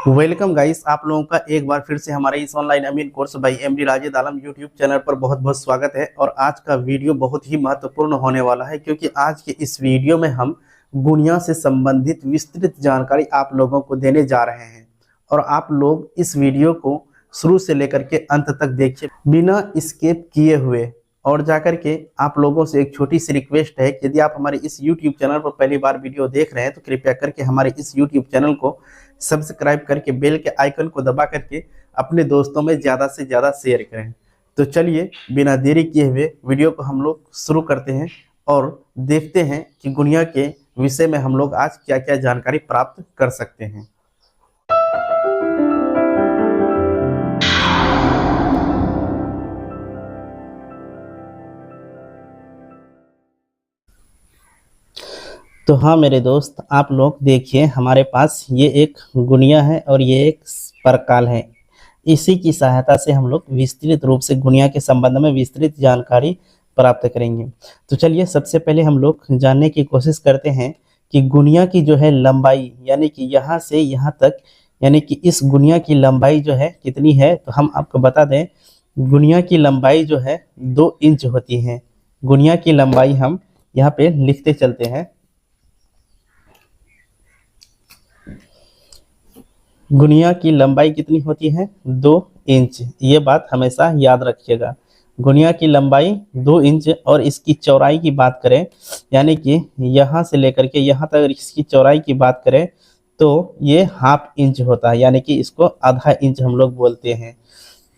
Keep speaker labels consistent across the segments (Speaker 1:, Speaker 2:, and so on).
Speaker 1: Welcome guys, आप लोगों का एक बार फिर से हमारे इस online Amin course by MD Rajed Alam YouTube channel पर बहुत बहुत स्वागत है। और आज का वीडियो बहुत ही महत्वपूर्ण होने वाला है, क्योंकि आज के इस वीडियो में हम गुनिया से संबंधित विस्तृत जानकारी आप लोगों को देने जा रहे हैं। और आप लोग इस वीडियो को शुरू से लेकर के अंत तक देखिए बिना स्किप किए हुए। और जाकर के आप लोगों से एक छोटी सी रिक्वेस्ट है कि यदि आप हमारे इस YouTube चैनल पर पहली बार वीडियो देख रहे हैं तो कृपया करके हमारे इस YouTube चैनल को सब्सक्राइब करके बेल के आइकन को दबा करके अपने दोस्तों में ज़्यादा से ज़्यादा शेयर करें। तो चलिए बिना देरी किए हुए वीडियो को हम लोग शुरू करते हैं और देखते हैं कि गुनिया के विषय में हम लोग आज क्या क्या जानकारी प्राप्त कर सकते हैं। तो हाँ मेरे दोस्त, आप लोग देखिए, हमारे पास ये एक गुनिया है और ये एक परकाल है। इसी की सहायता से हम लोग विस्तृत रूप से गुनिया के संबंध में विस्तृत जानकारी प्राप्त करेंगे। तो चलिए सबसे पहले हम लोग जानने की कोशिश करते हैं कि गुनिया की जो है लंबाई, यानी कि यहाँ से यहाँ तक, यानी कि इस गुनिया की लंबाई जो है कितनी है। तो हम आपको बता दें, गुनिया की लंबाई जो है 2 इंच होती है। गुनिया की लंबाई हम यहाँ पे लिखते चलते हैं। गुनिया की लंबाई कितनी होती है? 2 इंच। ये बात हमेशा याद रखिएगा। गुनिया की लंबाई 2 इंच और इसकी चौड़ाई की बात करें, यानी कि यहाँ से लेकर के यहाँ तक इसकी चौड़ाई की बात करें तो ये ½ इंच होता है, यानी कि इसको आधा इंच हम लोग बोलते हैं।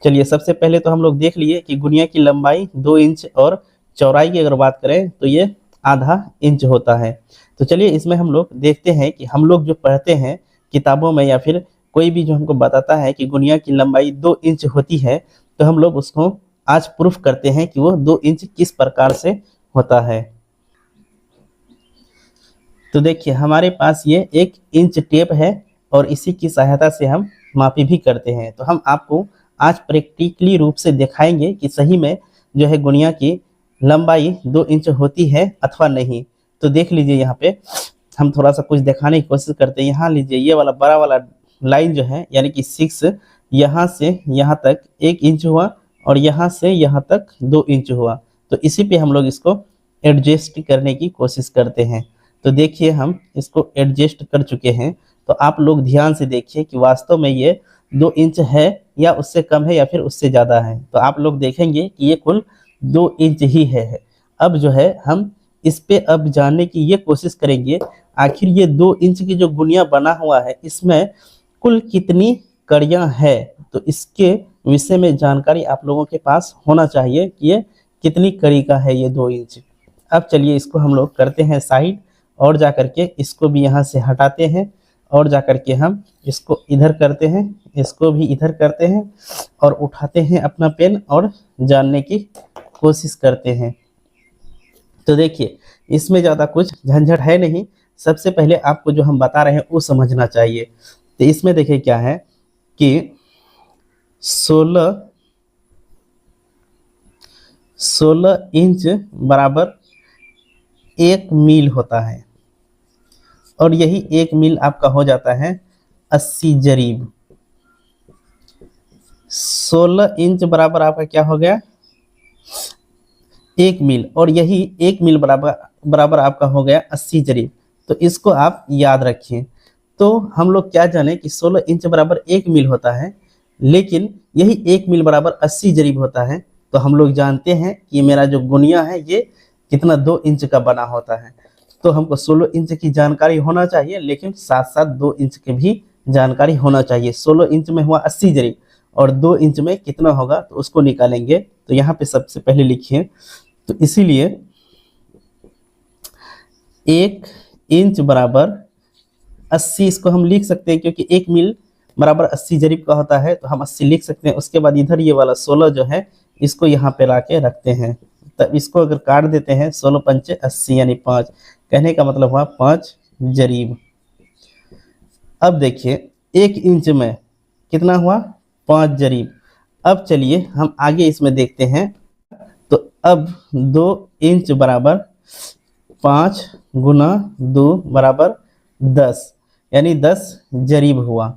Speaker 1: चलिए सबसे पहले तो हम लोग देख लिए कि गुनिया की लंबाई 2 इंच और चौड़ाई की अगर बात करें तो ये ½ इंच होता है। तो चलिए इसमें हम लोग देखते हैं कि हम लोग जो पढ़ते हैं किताबों में या फिर कोई भी जो हमको बताता है कि गुनिया की लंबाई 2 इंच होती है, तो हम लोग उसको आज प्रूफ करते हैं कि वो 2 इंच किस प्रकार से होता है। तो देखिए हमारे पास ये 1 इंच टेप है और इसी की सहायता से हम मापी भी करते हैं। तो हम आपको आज प्रैक्टिकली रूप से दिखाएंगे कि सही में जो है गुनिया की लंबाई 2 इंच होती है अथवा नहीं। तो देख लीजिए, यहाँ पे हम थोड़ा सा कुछ दिखाने की कोशिश करते हैं। यहाँ लीजिए, ये वाला बड़ा वाला लाइन जो है, यानी कि 6 यहाँ से यहाँ तक 1 इंच हुआ और यहाँ से यहाँ तक 2 इंच हुआ। तो इसी पे हम लोग इसको एडजस्ट करने की कोशिश करते हैं। तो देखिए हम इसको एडजस्ट कर चुके हैं। तो आप लोग ध्यान से देखिए कि वास्तव में ये 2 इंच है या उससे कम है या फिर उससे ज़्यादा है। तो आप लोग देखेंगे कि ये कुल 2 इंच ही है। अब जो है हम इस पे अब जानने की ये कोशिश करेंगे, आखिर ये 2 इंच की जो गुनिया बना हुआ है इसमें कुल कितनी कड़ियाँ है। तो इसके विषय में जानकारी आप लोगों के पास होना चाहिए कि ये कितनी कड़ी का है ये 2 इंच। अब चलिए इसको हम लोग करते हैं साइड और जाकर के इसको भी यहाँ से हटाते हैं और जाकर के हम इसको इधर करते हैं, इसको भी इधर करते हैं और उठाते हैं अपना पेन और जानने की कोशिश करते हैं। तो देखिए इसमें ज़्यादा कुछ झंझट है नहीं। सबसे पहले आपको जो हम बता रहे हैं वो समझना चाहिए। तो इसमें देखिए क्या है कि 16 इंच बराबर 1 मील होता है और यही 1 मील आपका हो जाता है 80 जरीब। 16 इंच बराबर आपका क्या हो गया? 1 मील, और यही 1 मील बराबर आपका हो गया 80 जरीब। तो इसको आप याद रखिए। तो हम लोग क्या जाने कि 16 इंच बराबर 1 मील होता है, लेकिन यही 1 मील बराबर 80 जरीब होता है। तो हम लोग जानते हैं कि मेरा जो गुनिया है ये कितना 2 इंच का बना होता है। तो हमको 16 इंच की जानकारी होना चाहिए, लेकिन साथ साथ 2 इंच की भी जानकारी होना चाहिए। 16 इंच में हुआ 80 जरीब और 2 इंच में कितना होगा तो उसको निकालेंगे। तो यहाँ पे सबसे पहले लिखिए, तो इसीलिए 1 इंच बराबर 80 इसको हम लिख सकते हैं, क्योंकि 1 मील बराबर 80 जरीब का होता है। तो हम 80 लिख सकते हैं। उसके बाद इधर ये वाला 16 जो है इसको यहाँ पे ला के रखते हैं। तब इसको अगर काट देते हैं 16 पंचे 80 यानी 5, कहने का मतलब हुआ 5 जरीब। अब देखिए 1 इंच में कितना हुआ? 5 जरीब। अब चलिए हम आगे इसमें देखते हैं। तो अब 2 इंच बराबर 5 गुना 2 बराबर 10, यानी 10 जरीब हुआ।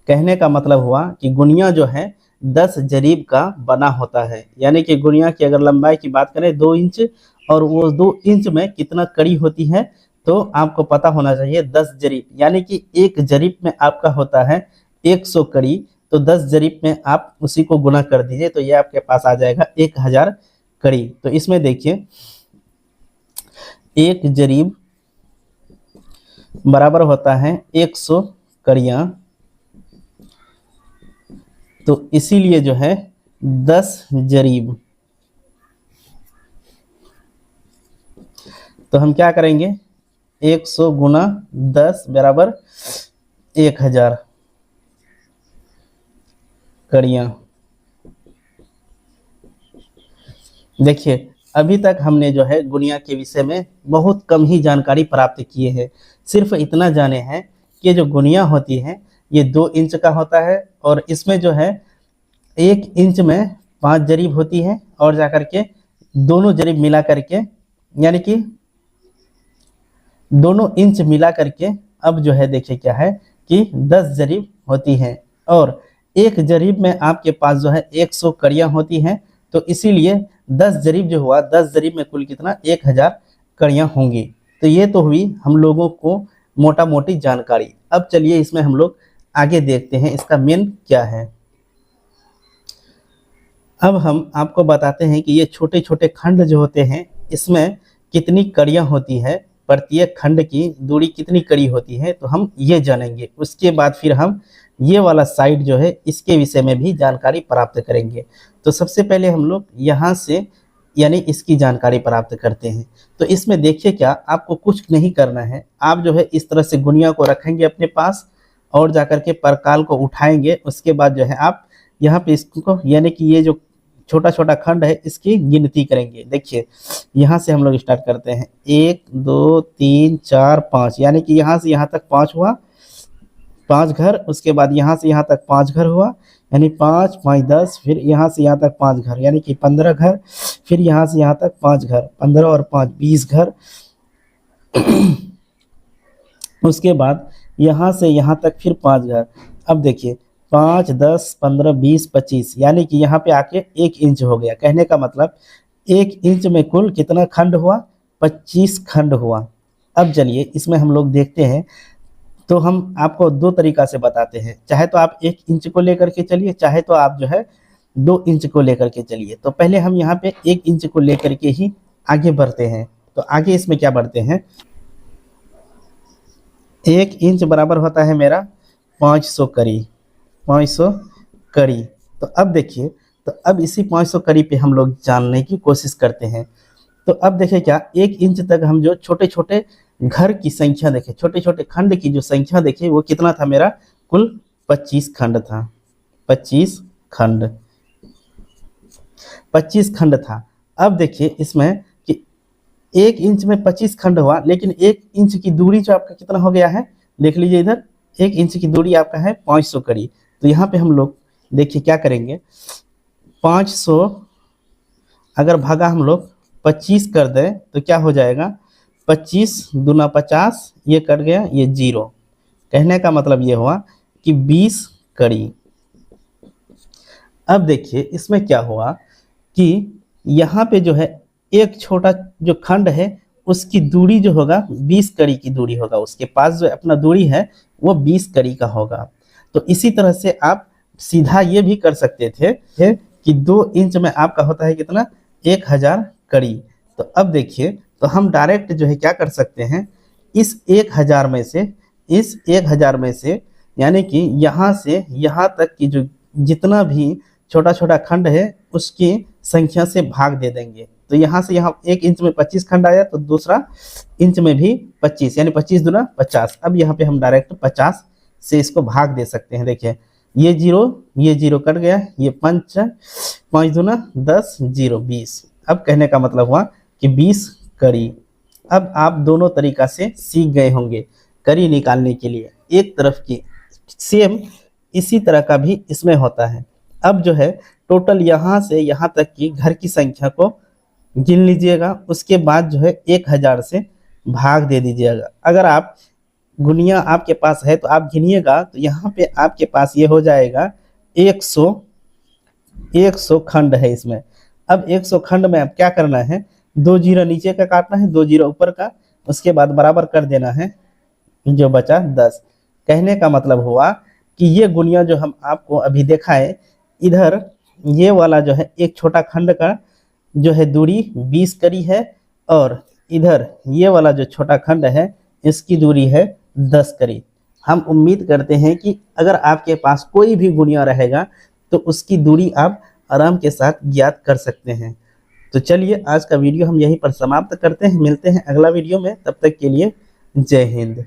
Speaker 1: कहने का मतलब हुआ कि गुनिया जो है 10 जरीब का बना होता है। यानी कि गुनिया की अगर लंबाई की बात करें 2 इंच, और वो 2 इंच में कितना कड़ी होती है, तो आपको पता होना चाहिए 10 जरीब। यानी कि एक जरीब में आपका होता है 100 कड़ी, तो 10 जरीब में आप उसी को गुना कर दीजिए, तो ये आपके पास आ जाएगा 1000 कड़ी। तो इसमें देखिए, एक जरीब बराबर होता है 100 कड़ियाँ, तो इसीलिए जो है 10 जरीब। तो हम क्या करेंगे, 100 गुना 10 बराबर 1000 कड़ियाँ। देखिए, अभी तक हमने जो है गुनिया के विषय में बहुत कम ही जानकारी प्राप्त किए हैं। सिर्फ इतना जाने हैं कि ये जो गुनिया होती है ये 2 इंच का होता है, और इसमें जो है 1 इंच में 5 जरीब होती है, और जाकर के दोनों जरीब मिला करके, यानी कि दोनों इंच मिला करके अब जो है देखिए क्या है कि 10 जरीब होती हैं, और एक जरीब में आपके पास जो है 100 कड़ियाँ होती हैं। तो इसीलिए 10 जरीब जो हुआ, 10 जरीब में कुल कितना, 1000 कड़ियाँ होंगी। तो ये तो हुई हम लोगों को मोटा मोटी जानकारी। अब चलिए इसमें हम लोग आगे देखते हैं इसका मेन क्या है। अब हम आपको बताते हैं कि ये छोटे छोटे खंड जो होते हैं, इसमें कितनी कड़ियाँ होती है, प्रत्येक खंड की दूरी कितनी कड़ी होती है, तो हम ये जानेंगे। उसके बाद फिर हम ये वाला साइड जो है इसके विषय में भी जानकारी प्राप्त करेंगे। तो सबसे पहले हम लोग यहाँ से यानी इसकी जानकारी प्राप्त करते हैं। तो इसमें देखिए क्या, आपको कुछ नहीं करना है, आप जो है इस तरह से गुनिया को रखेंगे अपने पास, और जाकर के परकाल को उठाएंगे। उसके बाद जो है आप यहाँ पे इसको, यानी कि ये जो छोटा छोटा खंड है इसकी गिनती करेंगे। देखिए, यहाँ से हम लोग स्टार्ट करते हैं, 1 2 3 4 5, यानी कि यहाँ से यहाँ तक 5 हुआ, 5 घर। उसके बाद यहाँ से यहाँ तक 5 घर हुआ, यानी 5 5 10, फिर यहाँ से यहाँ तक 5 घर, यानी कि 15 घर। फिर यहाँ से यहाँ तक 5 घर, 15 और 5 20 घर। उसके बाद यहाँ से यहाँ तक फिर 5 घर। अब देखिए, 5 10 15 20 25, यानी कि यहाँ पे आके 1 इंच हो गया। कहने का मतलब 1 इंच में कुल कितना खंड हुआ, 25 खंड हुआ। अब चलिए इसमें हम लोग देखते हैं। तो हम आपको 2 तरीका से बताते हैं, चाहे तो आप 1 इंच को लेकर के चलिए, चाहे तो आप जो है 2 इंच को लेकर के चलिए। तो पहले हम यहाँ पे 1 इंच को लेकर के ही आगे बढ़ते हैं। तो आगे इसमें क्या बढ़ते हैं, 1 इंच बराबर होता है मेरा 500 कड़ी, 500 कड़ी। तो अब देखिए, तो अब इसी 500 कड़ी पे हम लोग जानने की कोशिश करते हैं। तो अब देखिए क्या, 1 इंच तक हम जो छोटे छोटे घर की संख्या देखें, छोटे छोटे खंड की जो संख्या देखें, वो कितना था मेरा, कुल 25 खंड था। 25 खंड, 25 खंड था। अब देखिए इसमें कि 1 इंच में 25 खंड हुआ, लेकिन 1 इंच की दूरी जो आपका कितना हो गया है, देख लीजिए इधर, 1 इंच की दूरी आपका है 500 कड़ी। तो यहाँ पे हम लोग देखिए क्या करेंगे, 500 अगर भागा हम लोग 25 कर दें तो क्या हो जाएगा, 25 दूना 50, ये कट गया, ये 0। कहने का मतलब ये हुआ कि 20 कड़ी। अब देखिए इसमें क्या हुआ कि यहाँ पे जो है एक छोटा जो खंड है उसकी दूरी जो होगा 20 कड़ी की दूरी होगा, उसके पास जो अपना दूरी है वो 20 कड़ी का होगा। तो इसी तरह से आप सीधा ये भी कर सकते थे कि 2 इंच में आपका होता है कितना, 1000 कड़ी। तो अब देखिए, तो हम डायरेक्ट जो है क्या कर सकते हैं, इस 1000 में से, इस 1000 में से, यानी कि यहाँ से यहाँ तक की जो जितना भी छोटा छोटा खंड है उसकी संख्या से भाग दे देंगे। तो यहाँ से यहाँ 1 इंच में 25 खंड आया, तो दूसरा इंच में भी 25, यानी 25 दूना 50। अब यहाँ पे हम डायरेक्ट 50 से इसको भाग दे सकते हैं। देखिए ये 0 कट गया, ये 5 दूना 10, 0 20। अब कहने का मतलब हुआ कि 20 कड़ी। अब आप दोनों तरीका से सीख गए होंगे कड़ी निकालने के लिए। एक तरफ की सेम इसी तरह का भी इसमें होता है। अब जो है टोटल यहाँ से यहाँ तक की घर की संख्या को गिन लीजिएगा, उसके बाद जो है 1000 से भाग दे दीजिएगा। अगर आप गुनिया आपके पास है तो आप गिनिएगा, तो यहाँ पे आपके पास ये हो जाएगा 100 खंड है इसमें। अब 100 खंड में अब क्या करना है, 2 जीरो नीचे का काटना है, 2 जीरो ऊपर का, उसके बाद बराबर कर देना है, जो बचा 10। कहने का मतलब हुआ कि ये गुनिया जो हम आपको अभी दिखाए, इधर ये वाला जो है एक छोटा खंड का जो है दूरी 20 करी है, और इधर ये वाला जो छोटा खंड है इसकी दूरी है 10 करी। हम उम्मीद करते हैं कि अगर आपके पास कोई भी गुनिया रहेगा तो उसकी दूरी आप आराम के साथ ज्ञात कर सकते हैं। तो चलिए आज का वीडियो हम यहीं पर समाप्त करते हैं, मिलते हैं अगला वीडियो में, तब तक के लिए जय हिंद।